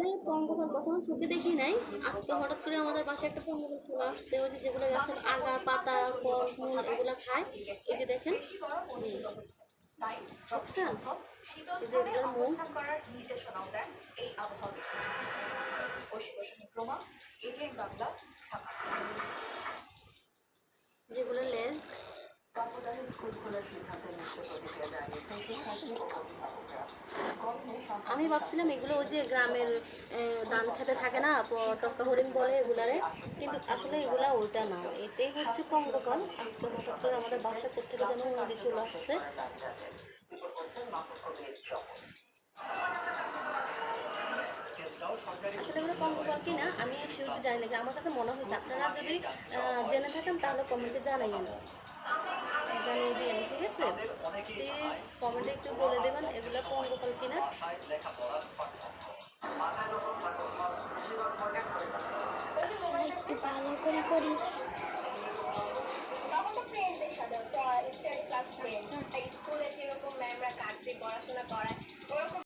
আসলে পঙ্গপাল কখনো চোখে দেখি নাই। আজকে হঠাৎ করে আমাদের বাসায় একটা পঙ্গপাল চলে আসছে। ওই যে যেগুলো গাছের আগা পাতা ফল মূল এগুলা খায়। এই যে দেখেন, দেখছেন এই যে এগুলোর মুখ। যেগুলো লেজ। আমি ভাবছিলাম এগুলো ওই যে গ্রামের ধান খেতে থাকে না, টক্কা হরিণ বলে এগুলারে, কিন্তু আসলে এগুলা ওইটা না, এটাই হচ্ছে পঙ্গপাল। আজকে হঠাৎ করে আমাদের বাসা থেকে যেন নদী চলে আসছে। আসলে এগুলো পঙ্গপাল কিনা আমি শিওর জানি না, আমার কাছে মনে হয়েছে। আপনারা যদি জেনে থাকেন তাহলে কমেন্টে জানাইয়েন, জানিয়ে দিন, ঠিক আছে? প্লিজ কমেন্টে একটু বলে দেবেন এগুলো পঙ্গপাল কিনা। একটু ভালো করে করি। তখন তো ফ্রেন্ডদের সাথে স্টাডি ক্লাস ফ্রেন্ড, স্কুলে যেরকম ম্যামরা কাটতে পড়াশোনা করায় ওরকম